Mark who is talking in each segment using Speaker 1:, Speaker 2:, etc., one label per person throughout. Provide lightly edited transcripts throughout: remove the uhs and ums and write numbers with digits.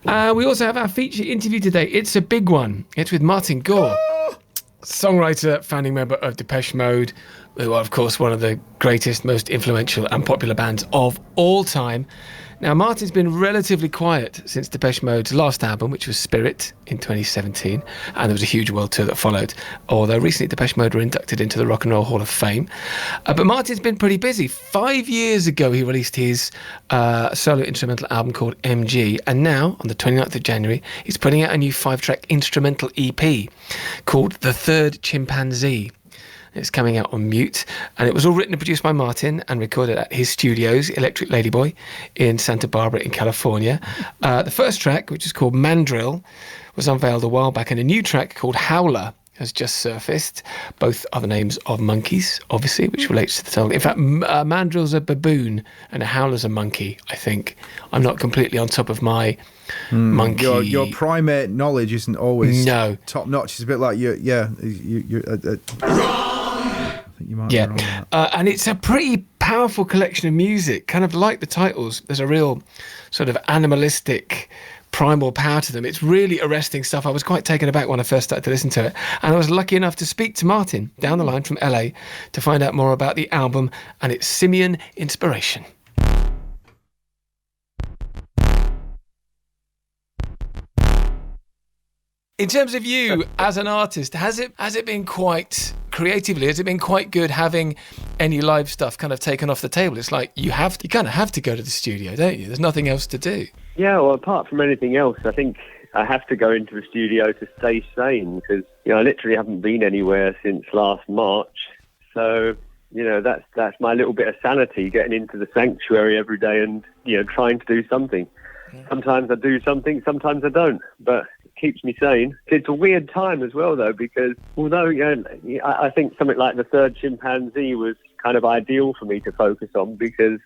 Speaker 1: We also have our feature interview today. It's a big one. It's with Martin Gore, songwriter, founding member of Depeche Mode, who are, of course, one of the greatest, most influential and popular bands of all time. Now, Martin's been relatively quiet since Depeche Mode's last album, which was Spirit, in 2017, and there was a huge world tour that followed, although recently Depeche Mode were inducted into the Rock and Roll Hall of Fame. But Martin's been pretty busy. 5 years ago, he released his solo instrumental album called MG, and now, on the 29th of January, he's putting out a new 5-track instrumental EP called The Third Chimpanzee. It's coming out on Mute, and it was all written and produced by Martin and recorded at his studios, Electric Ladyboy, in Santa Barbara in California. The first track, which is called Mandrill, was unveiled a while back, and a new track called Howler has just surfaced. Both are the names of monkeys, obviously, which relates to the title. In fact, Mandrill's a baboon and a howler's a monkey, I think. I'm not completely on top of my monkey.
Speaker 2: Your primate knowledge isn't always
Speaker 1: top
Speaker 2: notch. It's a bit like you're I think you might be wrong on that.
Speaker 1: And it's a pretty powerful collection of music, kind of like the titles. There's a real sort of animalistic, primal power to them. It's really arresting stuff. I was quite taken aback when I first started to listen to it. And I was lucky enough to speak to Martin down the line from LA to find out more about the album and its simian inspiration. In terms of you as an artist, has it been quite creatively? Has it been quite good having any live stuff kind of taken off the table? It's like you kind of have to go to the studio, don't you? There's nothing else to do.
Speaker 3: Yeah, well, apart from anything else, I think I have to go into the studio to stay sane because I literally haven't been anywhere since last March. So that's my little bit of sanity, getting into the sanctuary every day and trying to do something. Sometimes I do something, sometimes I don't, but keeps me sane. It's a weird time as well, though, because although I think something like The Third Chimpanzee was kind of ideal for me to focus on because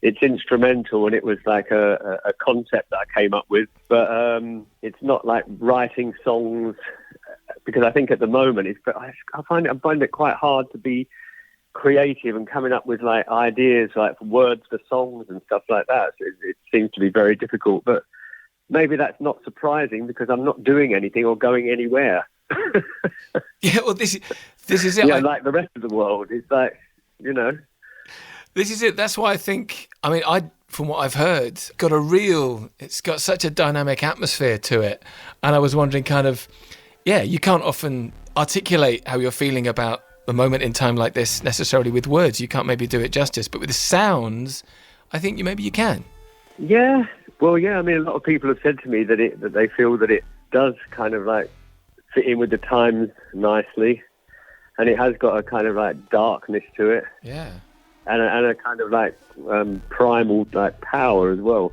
Speaker 3: it's instrumental and it was like a concept that I came up with, but it's not like writing songs because I think at the moment I find it quite hard to be creative and coming up with like ideas like words for songs and stuff like that. So it seems to be very difficult, but maybe that's not surprising because I'm not doing anything or going anywhere.
Speaker 1: Yeah, well, this is it.
Speaker 3: Yeah, like the rest of the world. It's like,
Speaker 1: This is it. That's why I think, from what I've heard, it's got such a dynamic atmosphere to it. And I was wondering you can't often articulate how you're feeling about the moment in time like this necessarily with words. You can't maybe do it justice, but with the sounds, I think maybe you can.
Speaker 3: Yeah. Well, yeah, I mean, a lot of people have said to me that they feel that it does kind of like fit in with the times nicely, and it has got a kind of like darkness to it.
Speaker 1: Yeah.
Speaker 3: And a kind of like primal like power as well.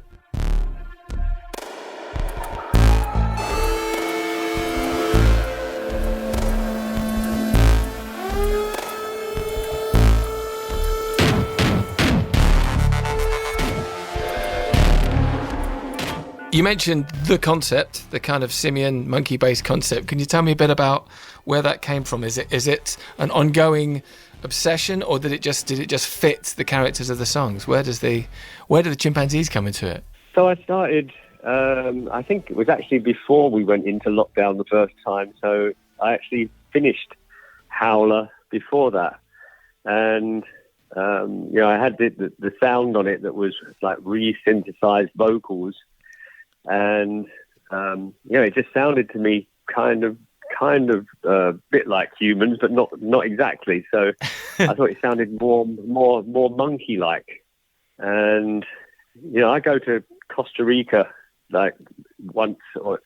Speaker 1: You mentioned the concept, the kind of simian monkey-based concept. Can you tell me a bit about where that came from? Is it an ongoing obsession, or did it just fit the characters of the songs? Where do the chimpanzees come into it?
Speaker 3: So I started. I think it was actually before we went into lockdown the first time. So I actually finished Howler before that, and I had the sound on it that was like re-synthesized vocals. And it just sounded to me kind of a bit like humans, but not exactly. So I thought it sounded more monkey-like. And I go to Costa Rica like once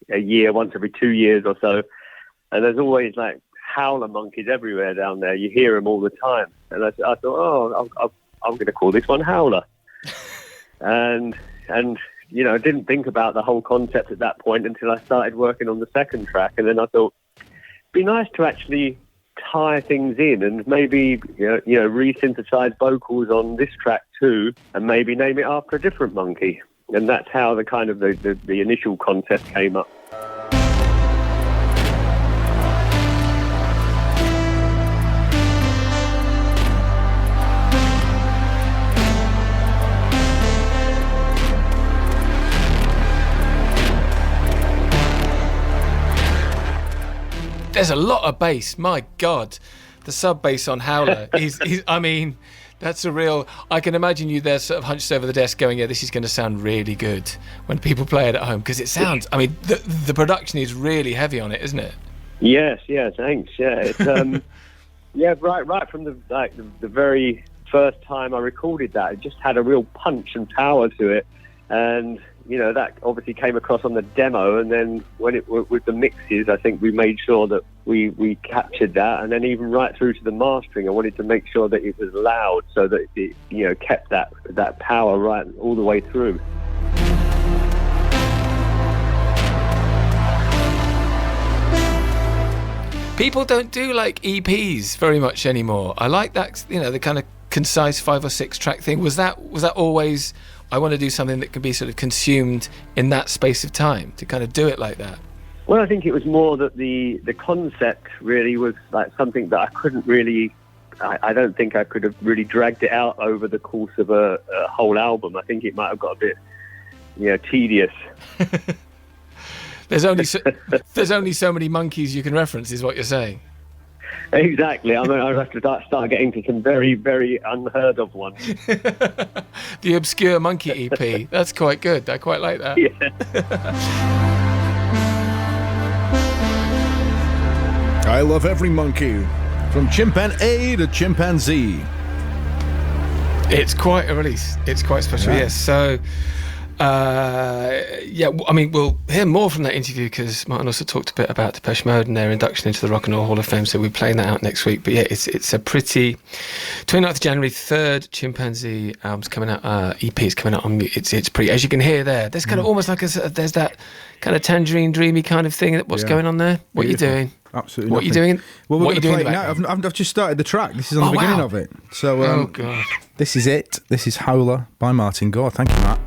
Speaker 3: every 2 years or so, and there's always like howler monkeys everywhere down there. You hear them all the time, and I thought, I'm going to call this one Howler, and. I didn't think about the whole concept at that point until I started working on the second track. And then I thought, it'd be nice to actually tie things in and maybe, re-synthesize vocals on this track too, and maybe name it after a different monkey. And that's how the kind of the initial concept came up.
Speaker 1: there's a lot of bass. My God, the sub bass on Howler is I mean, that's a real. I can imagine you there, sort of hunched over the desk, going, "Yeah, this is going to sound really good when people play it at home," because it sounds. I mean, the production is really heavy on it, isn't it?
Speaker 3: Yes, thanks. Yeah, it's right from the very first time I recorded that, it just had a real punch and power to it, and that obviously came across on the demo, and then when it with the mixes, I think we made sure that we captured that, and then even right through to the mastering, I wanted to make sure that it was loud so that it kept that power right all the way through.
Speaker 1: People don't do like EPs very much anymore. I like that, the kind of concise 5 or 6 track thing. Was that always, I want to do something that can be sort of consumed in that space of time, to kind of do it like that?
Speaker 3: Well, I think it was more that the concept really was like something that I couldn't really, I don't think I could have really dragged it out over the course of a whole album. I think it might have got a bit, tedious.
Speaker 1: There's only so many monkeys you can reference, is what you're saying.
Speaker 3: Exactly. I mean, I'd have to start getting to some very, very unheard of ones.
Speaker 1: The obscure monkey EP. That's quite good. I quite like that.
Speaker 3: Yeah.
Speaker 2: I love every monkey, from chimpanzee to chimpanzee.
Speaker 1: It's quite a release. It's quite special. Yes. So. I mean, we'll hear more from that interview because Martin also talked a bit about Depeche Mode and their induction into the Rock and Roll Hall of Fame, so we're playing that out next week. But yeah, it's a pretty 29th of January, third Chimpanzee album's coming out, EP is coming out on it's pretty, as you can hear there, there's kind of almost like there's that kind of Tangerine Dreamy kind of thing. What's going on there? What are you doing?
Speaker 2: Absolutely.
Speaker 1: What are you doing?
Speaker 2: Well, we're going to play it now. I've just started the track. This is on the beginning of it. So
Speaker 1: oh God.
Speaker 2: This is it. This is Howler by Martin Gore. Thank you, Matt.